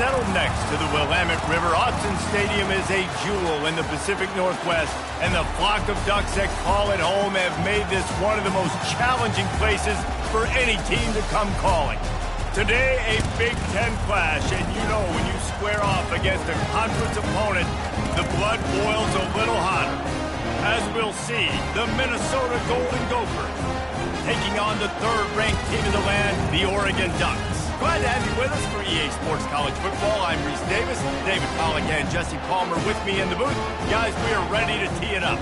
settled next to the Willamette River. Autzen Stadium is a jewel in the Pacific Northwest, and the flock of Ducks that call it home have made this one of the most challenging places for any team to come calling. Today, a Big Ten clash, and you know when you square off against a conference opponent, the blood boils a little hotter. As we'll see, the Minnesota Golden Gophers taking on the third-ranked team in the land, the Oregon Ducks. Glad to have you with us for EA Sports College Football. I'm Reese Davis, David Pollack and Jesse Palmer with me in the booth. Guys, we are ready to tee it up.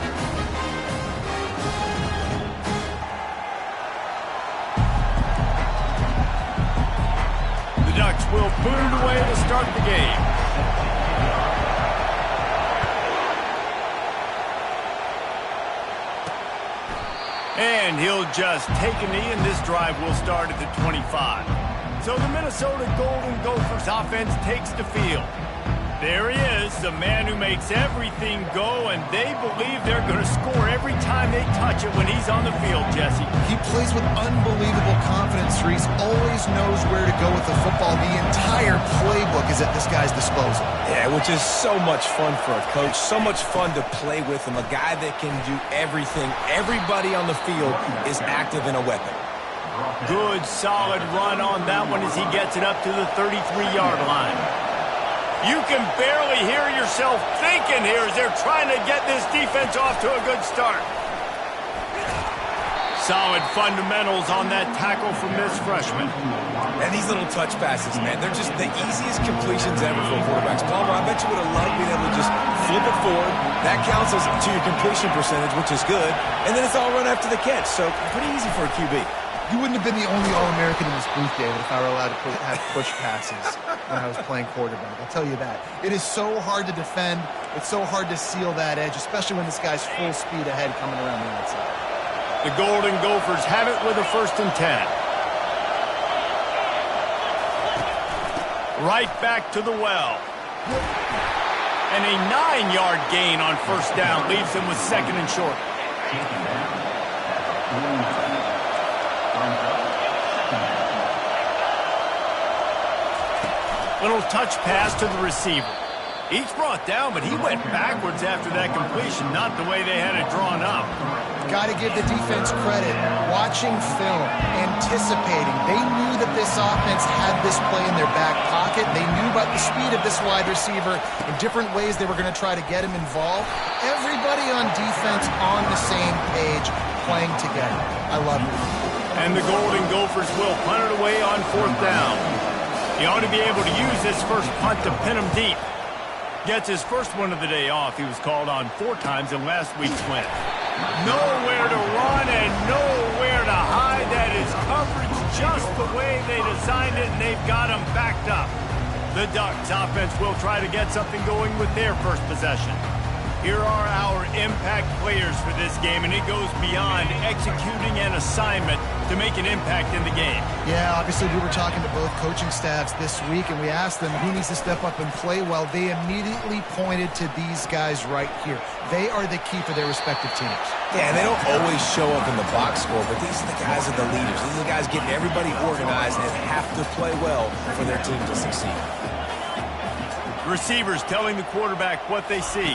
The Ducks will boot it away to start the game. And he'll just take a knee, and this drive will start at the 25. So the Minnesota Golden Gophers offense takes the field. There he is, the man who makes everything go, and they believe they're going to score every time they touch it when he's on the field, Jesse. He plays with unbelievable confidence, Reese. Always knows where to go with the football. The entire playbook is at this guy's disposal. Yeah, which is so much fun for a coach. So much fun to play with him. A guy that can do everything. Everybody on the field is active in a weapon. Good, solid run on that one as he gets it up to the 33-yard line. You can barely hear yourself thinking here as they're trying to get this defense off to a good start. Solid fundamentals on that tackle from this freshman. And these little touch passes, man, they're just the easiest completions ever for quarterbacks. Palmer, I bet you would have loved being able to just flip it forward. That counts as to your completion percentage, which is good. And then it's all run after the catch, so pretty easy for a QB. You wouldn't have been the only All-American in this booth, David, if I were allowed to have push passes when I was playing quarterback. I'll tell you that. It is so hard to defend. It's so hard to seal that edge, especially when this guy's full speed ahead coming around the outside. The Golden Gophers have it with a 1st and 10. Right back to the well. And a 9-yard gain on 1st down leaves them with 2nd and short. Little touch pass to the receiver. Each brought down, but he went backwards after that completion, not the way they had it drawn up. Got to give the defense credit. Watching film, anticipating. They knew that this offense had this play in their back pocket. They knew about the speed of this wide receiver. In different ways, they were going to try to get him involved. Everybody on defense on the same page, playing together. I love it. And the Golden Gophers will punt it away on 4th down. He ought to be able to use this first punt to pin him deep. Gets his first one of the day off. He was called on 4 times in last week's win. Nowhere to run and nowhere to hide. That is coverage just the way they designed it, and they've got him backed up. The Ducks offense will try to get something going with their first possession. Here are our impact players for this game, and it goes beyond executing an assignment to make an impact in the game. Yeah, obviously we were talking to both coaching staffs this week, and we asked them who needs to step up and play well. They immediately pointed to these guys right here. They are the key for their respective teams. Yeah, they don't always show up in the box score, but these are the guys that are the leaders. These are the guys getting everybody organized and have to play well for their team to succeed. Receivers telling the quarterback what they see.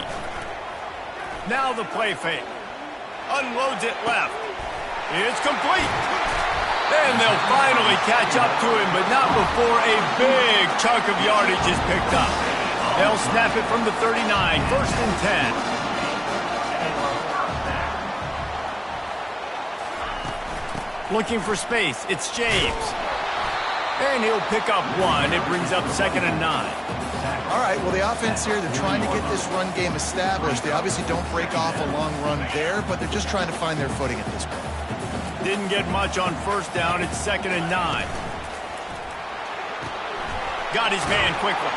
Now the play fake. Unloads it left. It's complete. Then they'll finally catch up to him, but not before a big chunk of yardage is picked up. They'll snap it from the 39, 1st and 10. Looking for space. It's James. And he'll pick up 1. It brings up 2nd and 9. All right, well, the offense here, they're trying to get this run game established. They obviously don't break off a long run there, but they're just trying to find their footing at this point. Didn't get much on 1st down. It's 2nd and 9. Got his man quickly.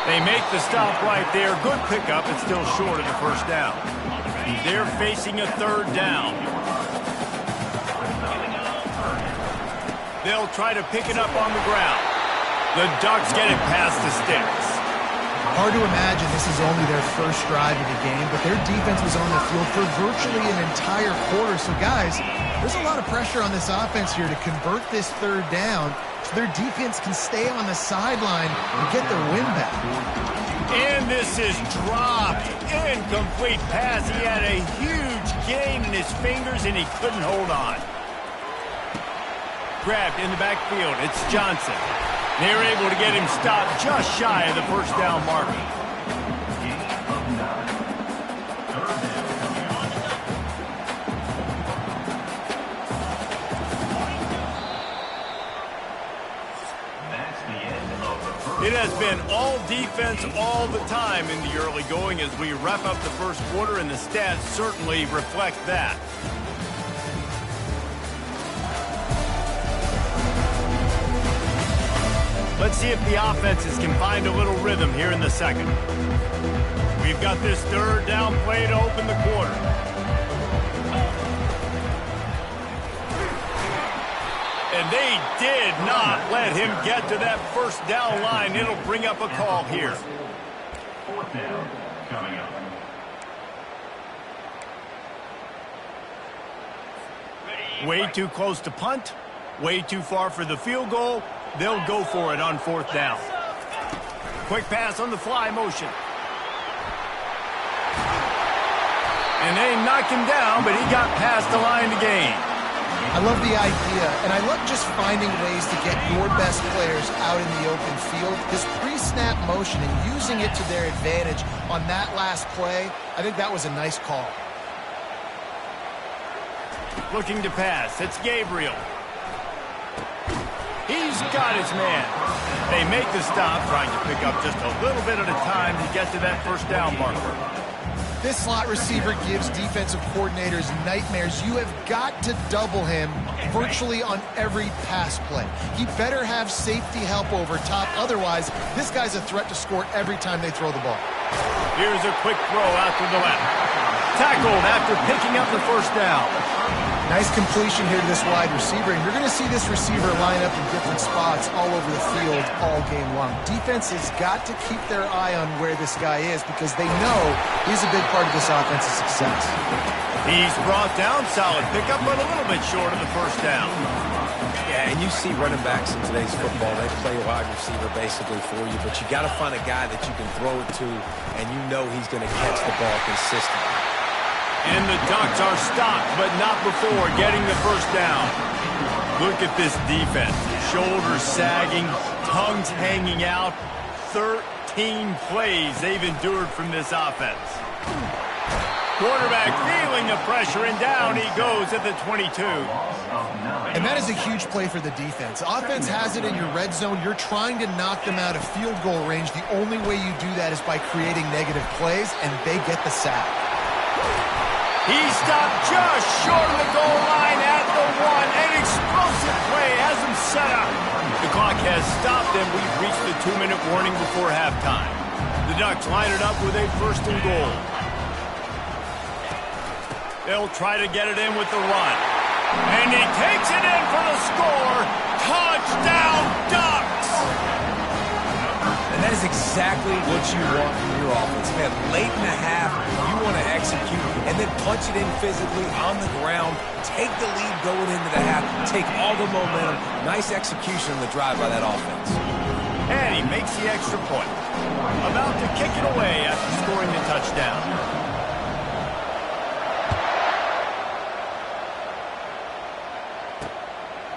They make the stop right there. Good pickup. It's still short of the 1st down. They're facing a 3rd down. They'll try to pick it up on the ground. The Ducks get it past the sticks. Hard to imagine this is only their first drive of the game, but their defense was on the field for virtually an entire quarter. So, guys, there's a lot of pressure on this offense here to convert this third down so their defense can stay on the sideline and get their win back. And this is dropped. Incomplete pass. He had a huge gain in his fingers, and he couldn't hold on. Grabbed in the backfield. It's Johnson. They're able to get him stopped just shy of the first down marker. It has been all defense all the time in the early going as we wrap up the first quarter, and the stats certainly reflect that. Let's see if the offenses can find a little rhythm here in the second. We've got this third down play to open the quarter. And they did not let him get to that first down line. It'll bring up a call here. Fourth down coming up. Way too close to punt. Way too far for the field goal. They'll go for it on fourth down. Quick pass on the fly motion. And they knocked him down, but he got past the line to gain. I love the idea, and I love just finding ways to get your best players out in the open field. This pre-snap motion and using it to their advantage on that last play, I think that was a nice call. Looking to pass. It's Gabriel. He's got his man. They make the stop, trying to pick up just a little bit at a time to get to that first down marker. This slot receiver gives defensive coordinators nightmares. You have got to double him virtually on every pass play. He better have safety help over top. Otherwise, this guy's a threat to score every time they throw the ball. Here's a quick throw out to the left. Tackled after picking up the first down. Nice completion here to this wide receiver, and you're going to see this receiver line up in different spots all over the field all game long. Defense has got to keep their eye on where this guy is because they know he's a big part of this offense's success. He's brought down. Solid pickup, but a little bit short of the first down. Yeah, and you see running backs in today's football, they play wide receiver basically for you, but you got to find a guy that you can throw it to, and you know he's going to catch the ball consistently. And the Ducks are stopped, but not before getting the first down. Look at this defense. Shoulders sagging, tongues hanging out. 13 plays they've endured from this offense. Quarterback feeling the pressure, and down he goes at the 22. And that is a huge play for the defense. Offense has it in your red zone. You're trying to knock them out of field goal range. The only way you do that is by creating negative plays, and they get the sack. He stopped just short of the goal line at the one. An explosive play has him set up. The clock has stopped, and we've reached the 2-minute warning before halftime. The Ducks line it up with a first and goal. They'll try to get it in with the run. And he takes it in for the score. Touchdown, Ducks! And that is exactly what you want from your offense. Man, late in the half, you want to execute and then punch it in physically on the ground, take the lead going into the half, take all the momentum. Nice execution on the drive by that offense. And he makes the extra point. About to kick it away after scoring the touchdown.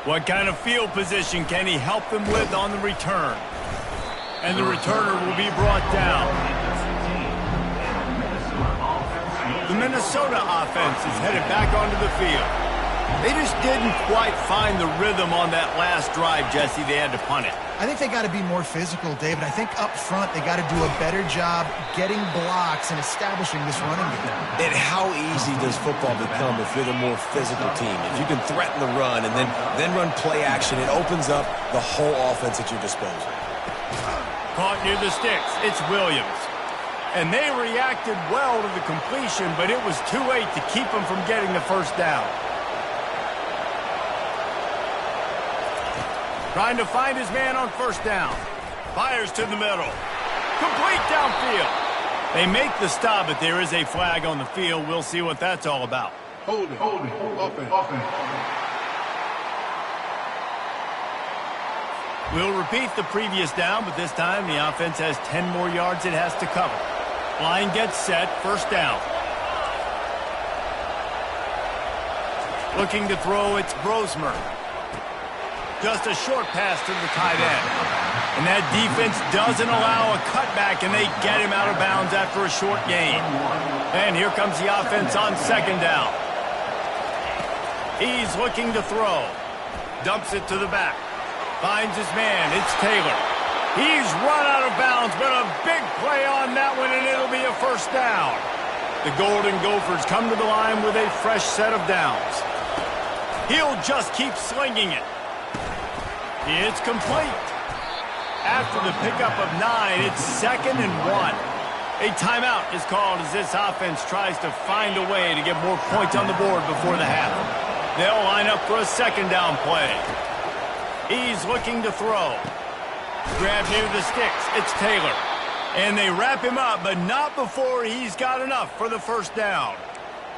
What kind of field position can he help them with on the return? And the returner will be brought down. The Minnesota offense is headed back onto the field. They just didn't quite find the rhythm on that last drive, Jesse. They had to punt it. I think they got to be more physical, David. I think up front they got to do a better job getting blocks and establishing this running game. And how easy does football become if you're the more physical team? If you can threaten the run and then run play action, it opens up the whole offense at your disposal. Caught near the sticks. It's Williams. And they reacted well to the completion, but it was too late to keep them from getting the first down. Trying to find his man on first down. Fires to the middle. Complete downfield. They make the stop, but there is a flag on the field. We'll see what that's all about. Hold it. Offense. We'll repeat the previous down, but this time the offense has 10 more yards it has to cover. Line gets set, first down. Looking to throw, it's Brosmer. Just a short pass to the tight end. And that defense doesn't allow a cutback, and they get him out of bounds after a short gain. And here comes the offense on second down. He's looking to throw. Dumps it to the back. Finds his man. It's Taylor. He's run out of bounds, but a big play on that one, and it'll be a first down. The Golden Gophers come to the line with a fresh set of downs. He'll just keep slinging it. It's complete. After the pickup of 9, it's 2nd and 1. A timeout is called as this offense tries to find a way to get more points on the board before the half. They'll line up for a second down play. He's looking to throw. Grab near the sticks. It's Taylor. And they wrap him up, but not before he's got enough for the first down.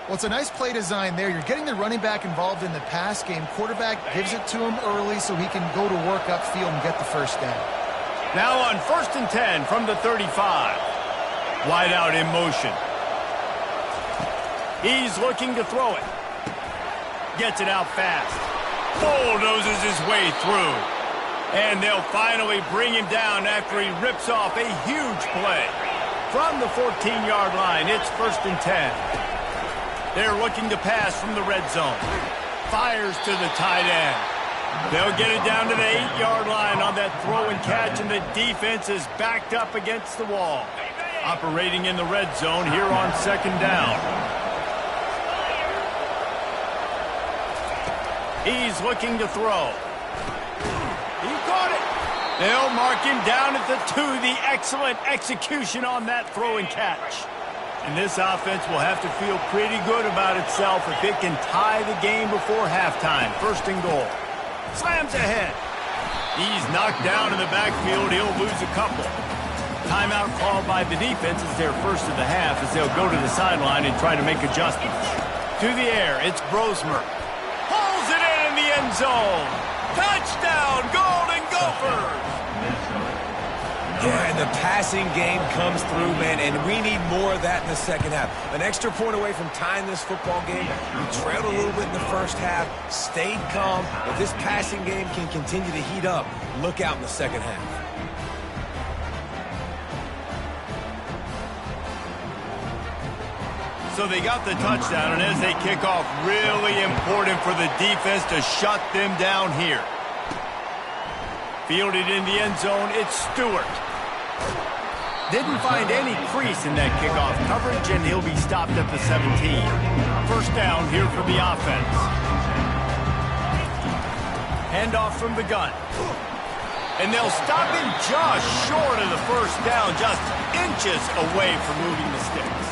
Well, it's a nice play design there. You're getting the running back involved in the pass game. Quarterback gives it to him early so he can go to work upfield and get the first down. Now on 1st and 10 from the 35. Wide out in motion. He's looking to throw it. Gets it out fast. Bulldozes his way through. And they'll finally bring him down after he rips off a huge play. From the 14-yard line, it's 1st and 10. They're looking to pass from the red zone. Fires to the tight end. They'll get it down to the 8-yard line on that throw and catch, and the defense is backed up against the wall. Operating in the red zone here on second down. He's looking to throw. He caught it. They'll mark him down at the 2. The excellent execution on that throw and catch. And this offense will have to feel pretty good about itself if it can tie the game before halftime. 1st and goal. Slams ahead. He's knocked down in the backfield. He'll lose a couple. Timeout called by the defense is their first of the half as they'll go to the sideline and try to make adjustments. To the air, it's Brosmer. Pulls it in the end zone. Touchdown, Golden Gophers! Yeah, and the passing game comes through, man, and we need more of that in the second half. An extra point away from tying this football game. We trailed a little bit in the first half, stayed calm. If this passing game can continue to heat up, look out in the second half. So they got the touchdown, and as they kick off, really important for the defense to shut them down here. Fielded in the end zone, it's Stewart. Didn't find any crease in that kickoff coverage, and he'll be stopped at the 17. First down here for the offense. Handoff from the gun. And they'll stop him just short of the first down, just inches away from moving the sticks.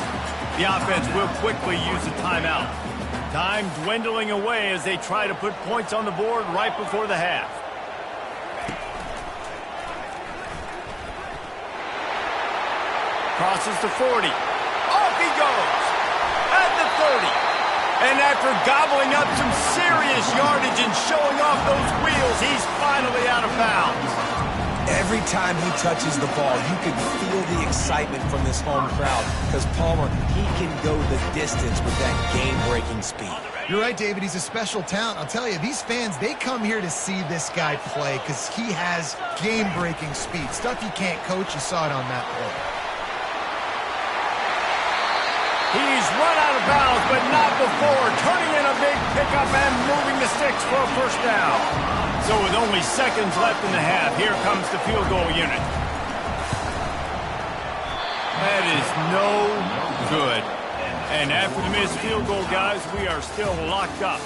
The offense will quickly use a timeout. Time dwindling away as they try to put points on the board right before the half. Crosses to 40. Off he goes. At the 30. And after gobbling up some serious yardage and showing off those wheels, he's finally out of bounds. Every time he touches the ball, you can feel the excitement from this home crowd because Palmer, he can go the distance with that game-breaking speed. You're right, David. He's a special talent. I'll tell you, these fans, they come here to see this guy play because he has game-breaking speed. Stuff you can't coach. You saw it on that play. He's run out of bounds, but not before turning in a big pickup and moving the sticks for a first down. So with only seconds left in the half, here comes the field goal unit. That is no good. And after the missed field goal, guys, we are still locked up.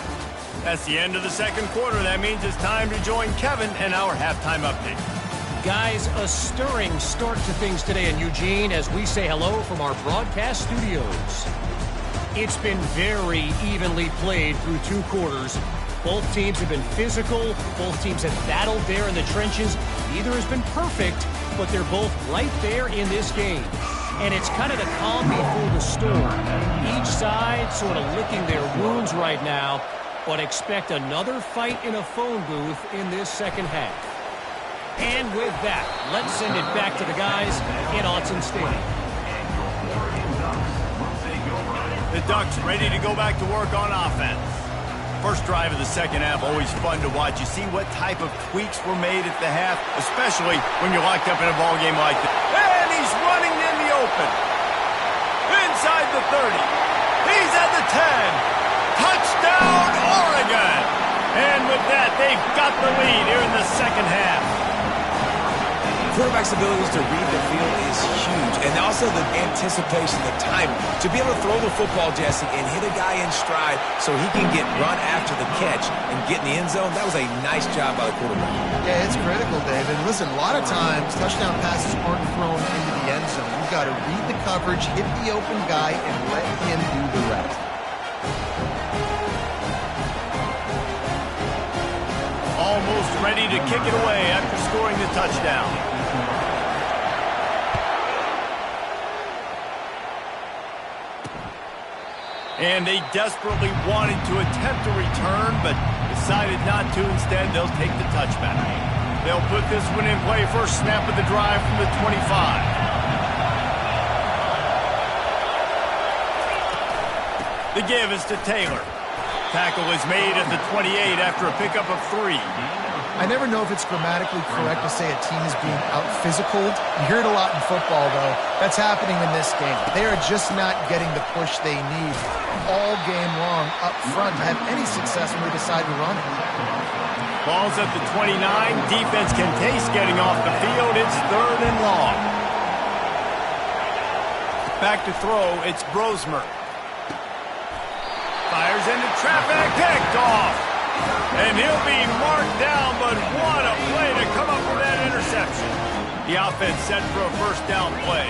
That's the end of the second quarter. That means it's time to join Kevin and our halftime update. Guys, a stirring start to things today in Eugene as we say hello from our broadcast studios. It's been very evenly played through 2 quarters. Both teams have been physical. Both teams have battled there in the trenches. Neither has been perfect, but they're both right there in this game. And it's kind of the calm before the storm. Each side sort of licking their wounds right now, but expect another fight in a phone booth in this second half. And with that, let's send it back to the guys in Autzen Stadium. The Ducks ready to go back to work on offense. First drive of the second half, always fun to watch. You see what type of tweaks were made at the half, especially when you're locked up in a ball game like this. And he's running in the open. Inside the 30. He's at the 10. Touchdown, Oregon! And with that, they've got the lead here in the second half. Quarterback's abilities to read the field is huge, and also the anticipation, the timing. To be able to throw the football, Jesse, and hit a guy in stride so he can get run after the catch and get in the end zone, that was a nice job by the quarterback. Yeah, it's critical, David. Listen, a lot of times touchdown passes aren't thrown into the end zone. You've got to read the coverage, hit the open guy, and let him do the rest. Almost ready to kick it away after scoring the touchdown. And they desperately wanted to attempt a return, but decided not to. Instead, they'll take the touchback. They'll put this one in play. First snap of the drive from the 25. The give is to Taylor. Tackle is made at the 28 after a pickup of 3. I never know if it's grammatically correct to say a team is being out-physicaled. You hear it a lot in football, though. That's happening in this game. They are just not getting the push they need all game long up front to have any success when they decide to run it. Ball's at the 29. Defense can taste getting off the field. It's 3rd and long. Back to throw. It's Brosmer. Fires into traffic. Picked off. And he'll be marked down, but what a play to come up with that interception. The offense set for a first down play.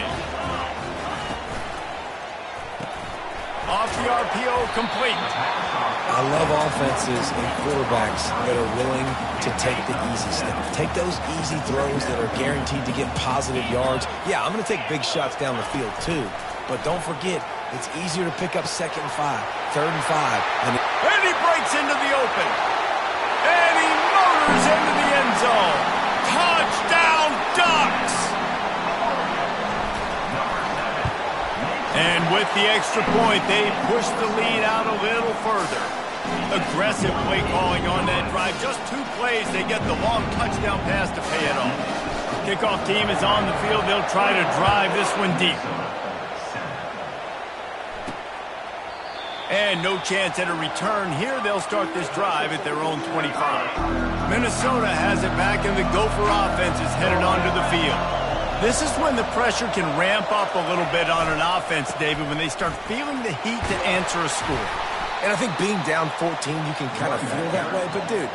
Off the RPO, complete. I love offenses and quarterbacks that are willing to take the easy step. Take those easy throws that are guaranteed to get positive yards. Yeah, I'm going to take big shots down the field too. But don't forget, it's easier to pick up 2nd and 5, 3rd and 5. And he breaks into the open. And he motors into the end zone. Touchdown, Ducks! And with the extra point, they push the lead out a little further. Aggressive play calling on that drive. Just 2 plays, they get the long touchdown pass to pay it off. Kickoff team is on the field. They'll try to drive this one deep. And no chance at a return here. They'll start this drive at their own 25. Minnesota has it back, and the Gopher offense is headed onto the field. This is when the pressure can ramp up a little bit on an offense, David, when they start feeling the heat to answer a score. And I think being down 14, you can kind of feel that way. But, dude,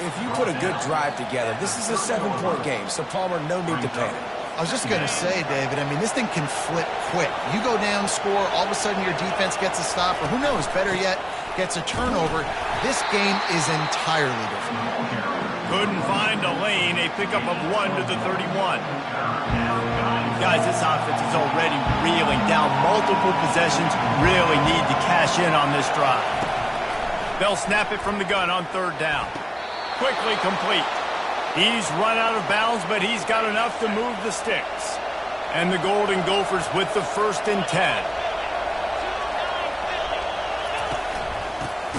if you put a good drive together, this is a 7-point game, so Palmer, no need to panic. I was just going to say, David, I mean, this thing can flip quick. You go down, score, all of a sudden your defense gets a stop, or who knows, better yet, gets a turnover. This game is entirely different. Couldn't find a lane. A pickup of 1 to the 31. Guys, this offense is already reeling down multiple possessions. Really need to cash in on this drive. They'll snap it from the gun on 3rd down. Quickly complete. He's run out of bounds, but he's got enough to move the sticks. And the Golden Gophers with the 1st and 10.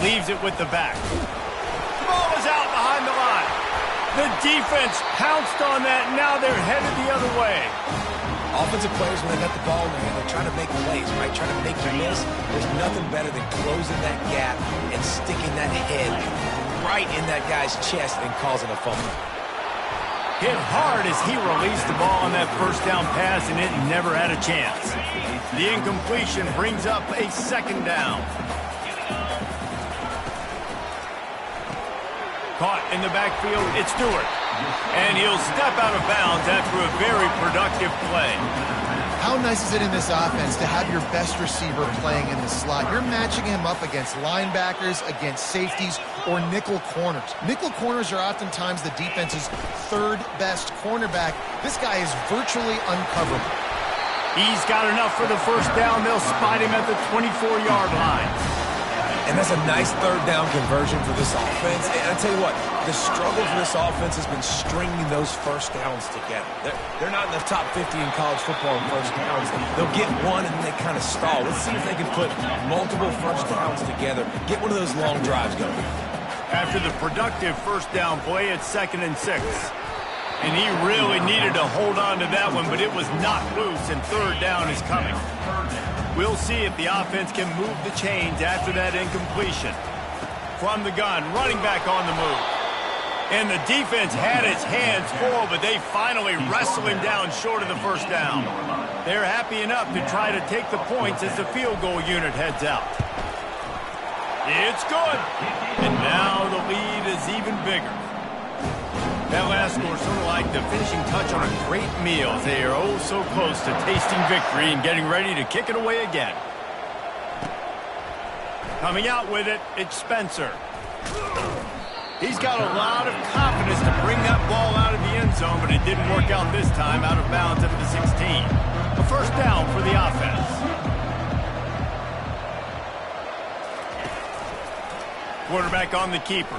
Leaves it with the back. Ball is out behind the line. The defense pounced on that. Now they're headed the other way. Offensive players, when they got the ball in their hand, they're trying to make plays, right? Trying to make you miss. There's nothing better than closing that gap and sticking that head right in that guy's chest and causing a fumble. Hit hard as he released the ball on that first down pass, and it never had a chance. The incompletion brings up a 2nd down. Caught in the backfield, it's Stewart. And he'll step out of bounds after a very productive play. How nice is it in this offense to have your best receiver playing in the slot? You're matching him up against linebackers, against safeties, or nickel corners. Nickel corners are oftentimes the defense's third best cornerback. This guy is virtually uncoverable. He's got enough for the first down. They'll spot him at the 24-yard line. And that's a nice third down conversion for this offense. And I tell you what, the struggle for this offense has been stringing those first downs together. They're not in the top 50 in college football in first downs. They'll get one and then they kind of stall. Let's see if they can put multiple first downs together. Get one of those long drives going. After the productive first down play, it's 2nd and 6. And he really needed to hold on to that one, but it was knocked loose, and third down is coming. We'll see if the offense can move the chains after that incompletion. From the gun, running back on the move. And the defense had its hands full, but they finally wrestle him down short of the first down. They're happy enough to try to take the points as the field goal unit heads out. It's good. And now the lead is even bigger. That last score sort of like the finishing touch on a great meal. They are oh so close to tasting victory and getting ready to kick it away again. Coming out with it, it's Spencer. He's got a lot of confidence to bring that ball out of the end zone, but it didn't work out this time, out of bounds at the 16. A first down for the offense. Quarterback on the keeper.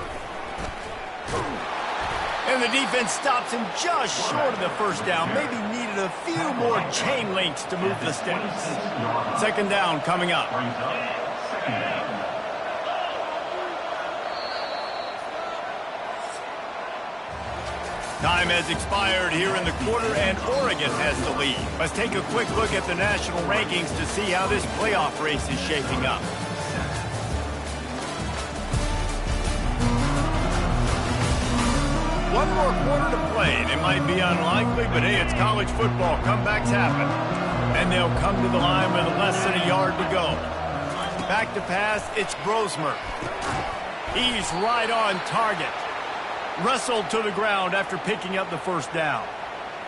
And the defense stops him just short of the first down. Maybe needed a few more chain links to move the sticks. Second down coming up. Time has expired here in the quarter, and Oregon has the lead. Let's take a quick look at the national rankings to see how this playoff race is shaping up. One more quarter to play, and it might be unlikely, but hey, it's college football. Comebacks happen. And they'll come to the line with less than a yard to go. Back to pass, it's Brosmer. He's right on target. Wrestled to the ground after picking up the first down.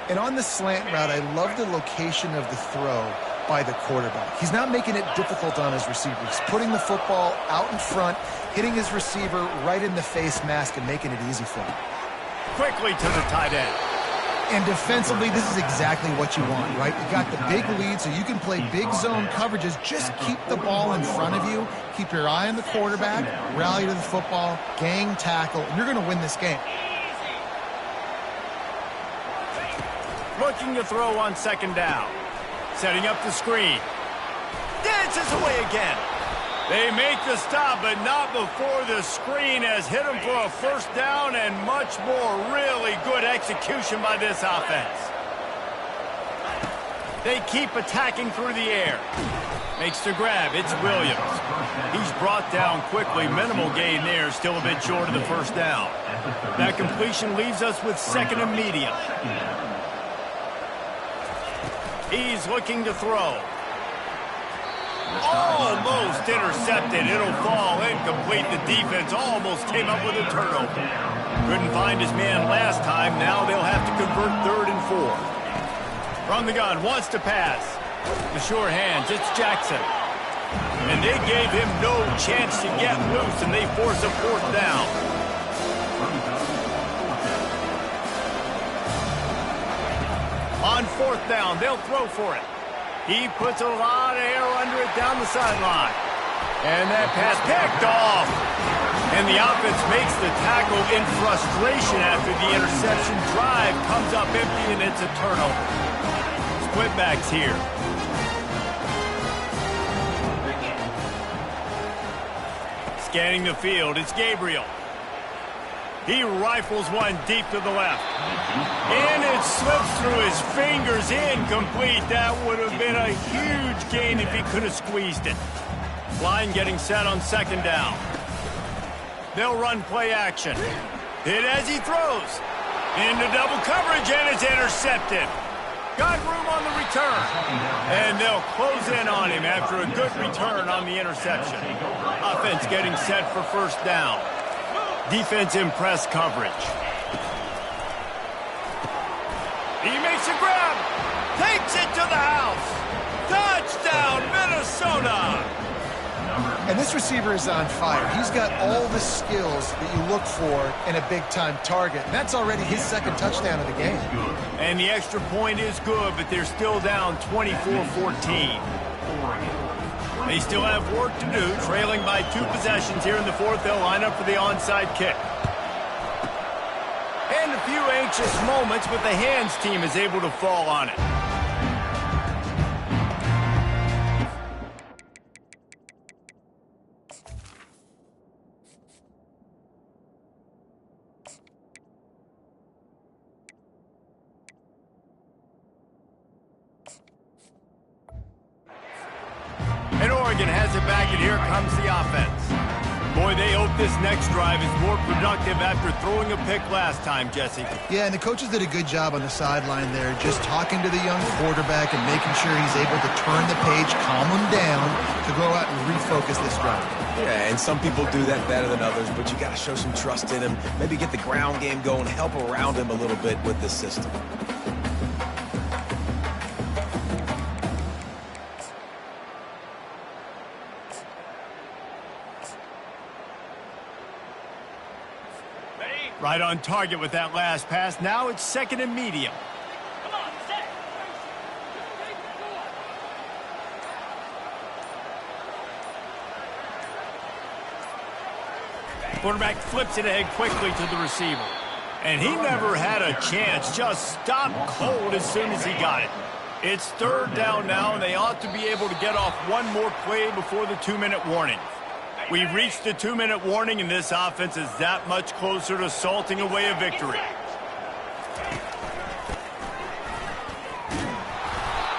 And on the slant route, I love the location of the throw by the quarterback. He's not making it difficult on his receiver. He's putting the football out in front, hitting his receiver right in the face mask and making it easy for him. Quickly to the tight end. And defensively, this is exactly what you want, right? You got the big lead, so you can play big zone coverages. Just keep the ball in front of you. Keep your eye on the quarterback. Rally to the football. Gang tackle. And you're going to win this game. Looking to throw on second down. Setting up the screen. Dances away again. They make the stop, but not before the screen has hit them for a first down and much more really good execution by this offense. They keep attacking through the air. Makes the grab. It's Williams. He's brought down quickly. Minimal gain there. Still a bit short of the first down. That completion leaves us with 2nd and medium. He's looking to throw. Almost intercepted. It'll fall incomplete. The defense almost came up with a turnover. Couldn't find his man last time. Now they'll have to convert 3rd and 4. From the gun, wants to pass. The sure hands, it's Jackson. And they gave him no chance to get loose, and they force a fourth down. On 4th down, they'll throw for it. He puts a lot of air under it down the sideline. And that pass picked off. And the offense makes the tackle in frustration after the interception. Drive comes up empty, and it's a turnover. Split backs here. Scanning the field, it's Gabriel. He rifles one deep to the left. And it slips through his fingers, incomplete. That would have been a huge gain if he could have squeezed it. Line getting set on second down. They'll run play action. Hit as he throws. Into double coverage, and it's intercepted. Got room on the return. And they'll close in on him after a good return on the interception. Offense getting set for first down. Defense in press coverage. He makes a grab. takes it to the house. Touchdown, Minnesota! And this receiver is on fire. He's got all the skills that you look for in a big-time target. And that's already his second touchdown of the game. And the extra point is good, but they're still down 24-14. They still have work to do, trailing by 2 possessions here in the fourth. They'll line up for the onside kick. And a few anxious moments, but the hands team is able to fall on it. And Oregon has it back, and here comes the offense. Boy, they hope this next drive is more productive after throwing a pick last time, Jesse. Yeah, and the coaches did a good job on the sideline there, just talking to the young quarterback and making sure he's able to turn the page, calm him down, to go out and refocus this drive. Yeah, and some people do that better than others, but you got to show some trust in him, maybe get the ground game going, help around him a little bit with this system. Right on target with that last pass. Now it's second and medium. Come on, set. Quarterback flips it ahead quickly to the receiver. And he never had a chance. Just stopped cold as soon as he got it. It's third down now, and they ought to be able to get off one more play before the 2-minute warning. We've reached the 2-minute warning, and this offense is that much closer to salting away a victory.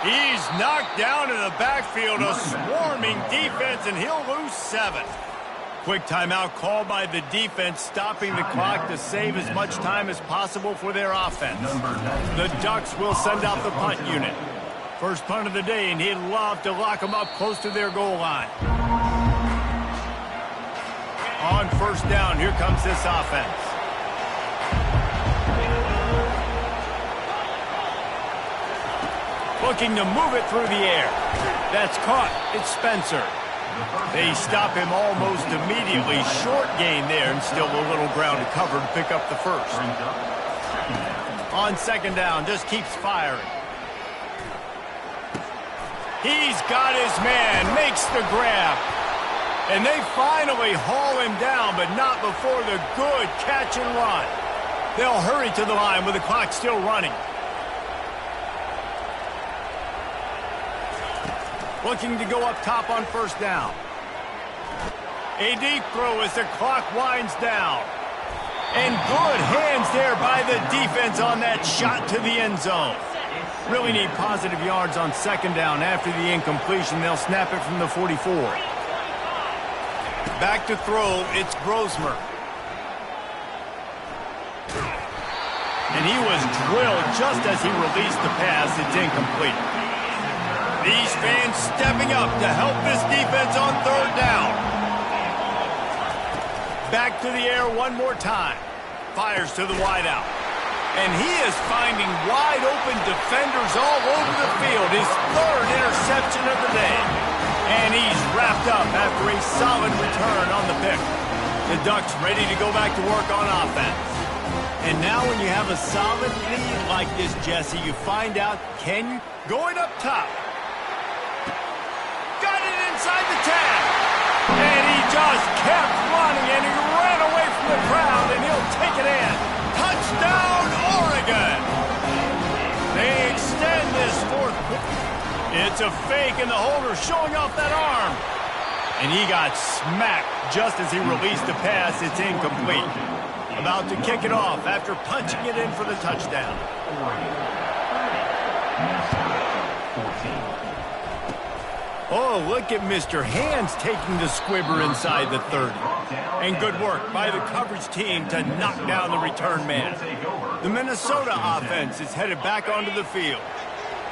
He's knocked down in the backfield, a swarming defense, and he'll lose 7. Quick timeout called by the defense, stopping the clock to save as much time as possible for their offense. The Ducks will send out the punt unit. First punt of the day, and he'd love to lock them up close to their goal line. On first down, here comes this offense. Looking to move it through the air. That's caught. It's Spencer. They stop him almost immediately. Short gain there, and still a little ground to cover to pick up the first. On second down, just keeps firing. He's got his man, makes the grab. And they finally haul him down, but not before the good catch and run. They'll hurry to the line with the clock still running. Looking to go up top on first down. A deep throw as the clock winds down. And good hands there by the defense on that shot to the end zone. Really need positive yards on second down. After the incompletion, they'll snap it from the 44. Back to throw, it's Grosmer. And he was drilled just as he released the pass. It's incomplete. These fans stepping up to help this defense on third down. Back to the air one more time. Fires to the wideout. And he is finding wide open defenders all over the field. His third interception of the day. And he's wrapped up after a solid return on the pick. The Ducks ready to go back to work on offense. And now when you have a solid lead like this, Jesse, you find out, can you? Going up top. Got it inside the 10. And he just kept running, and he ran away from the crowd, and he'll take it in. Touchdown, Oregon! They extend this fourth quarter. It's a fake, and the holder showing off that arm. And he got smacked just as he released the pass. It's incomplete. About to kick it off after punching it in for the touchdown. Oh, look at Mr. Hands taking the squibber inside the 30. And good work by the coverage team to knock down the return man. The Minnesota offense is headed back onto the field.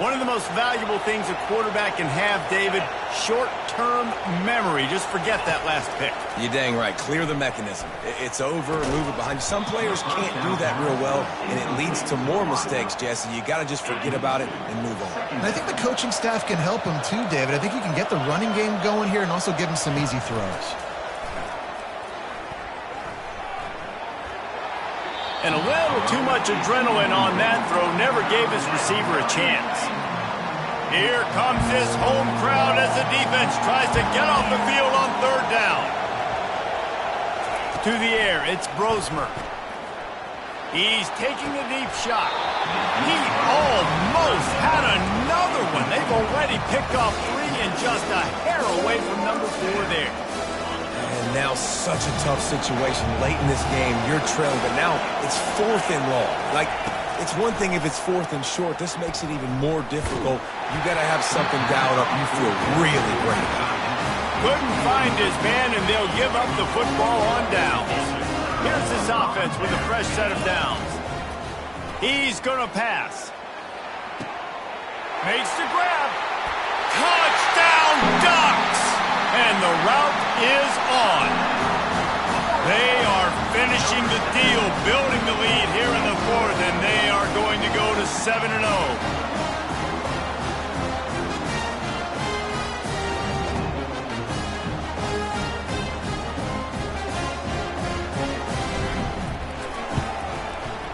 One of the most valuable things a quarterback can have, David, short-term memory. Just forget that last pick. You're dang right. Clear the mechanism. It's over, move it behind you. Some players can't do that real well, and it leads to more mistakes, Jesse. You got to just forget about it and move on. And I think the coaching staff can help him too, David. I think you can get the running game going here and also give him some easy throws. And a little too much adrenaline on that throw never gave his receiver a chance. Here comes this home crowd as the defense tries to get off the field on third down. To the air, it's Brosmer. He's taking a deep shot. He almost had another one. They've already picked off 3 and just a hair away from number 4 there. And now such a tough situation late in this game. You're trailing, but now it's 4th and long. Like, it's one thing if it's 4th and short. This makes it even more difficult. You got to have something dialed up you feel really great about. Couldn't find his man, and they'll give up the football on downs. Here's this offense with a fresh set of downs. He's going to pass. Makes the grab. Touchdown, Ducks! And the route is on. They are finishing the deal, building the lead here in the 4th, and they are going to go to 7-0.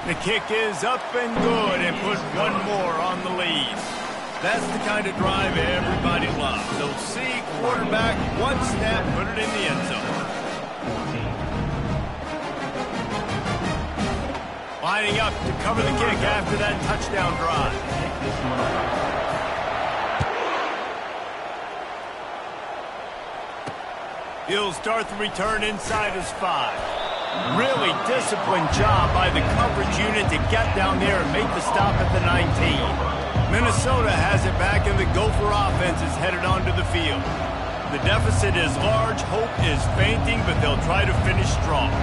The kick is up and good and put one more on the lead. That's the kind of drive everybody loves. They'll see quarterback, one snap, put it in the end zone. Lining up to cover the kick after that touchdown drive. He'll start the return inside his 5. Really disciplined job by the coverage unit to get down there and make the stop at the 19. Minnesota has it back, and the Gopher offense is headed onto the field. The deficit is large, hope is fainting, but they'll try to finish strong.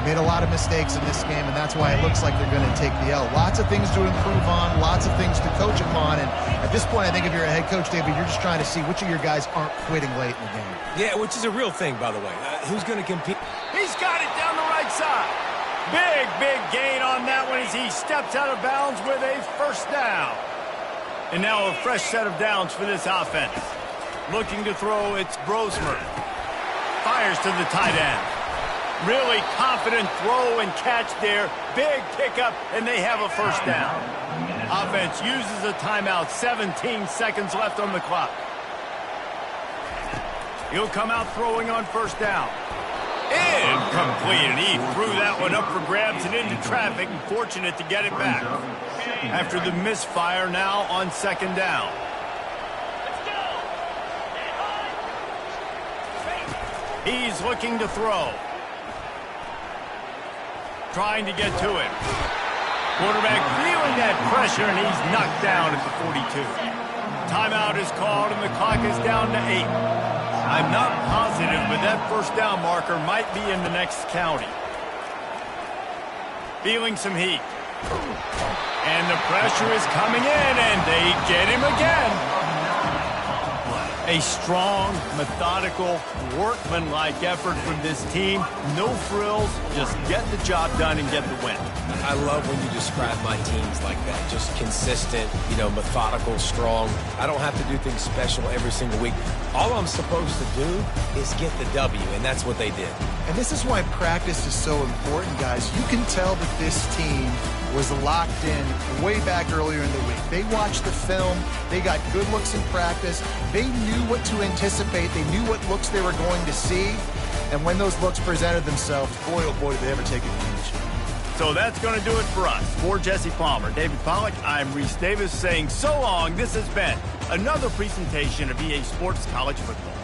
Made a lot of mistakes in this game, and that's why it looks like they're going to take the L. Lots of things to improve on, lots of things to coach upon, and at this point, I think if you're a head coach, David, you're just trying to see which of your guys aren't quitting late in the game. Yeah, which is a real thing, by the way. Who's going to compete? He's got it down the right side. Big gain on that one as he steps out of bounds with a first down. And now a fresh set of downs for this offense. Looking to throw, it's Brosmer. Fires to the tight end. Really confident throw and catch there. Big pickup, and they have a first down. Offense uses a timeout. 17 seconds left on the clock. He'll come out throwing on first down. Incomplete, and he threw that one up for grabs and into traffic, and fortunate to get it back. After the misfire, now on second down. He's looking to throw. Trying to get to him. Quarterback feeling that pressure, and he's knocked down at the 42. Timeout is called, and the clock is down to 8. I'm not positive, but that first down marker might be in the next county. Feeling some heat. And the pressure is coming in, and they get him again. A strong, methodical, workmanlike effort from this team. No frills, just get the job done and get the win. I love when you describe my teams like that. Just consistent, methodical, strong. I don't have to do things special every single week. All I'm supposed to do is get the W, and that's what they did. And this is why practice is so important, guys. You can tell that this team was locked in way back earlier in the week. They watched the film. They got good looks in practice. They knew what to anticipate. They knew what looks they were going to see. And when those looks presented themselves, boy, oh boy, did they ever take advantage. So that's going to do it for us. For Jesse Palmer, David Pollack, I'm Reese Davis saying so long. This has been another presentation of EA Sports College Football.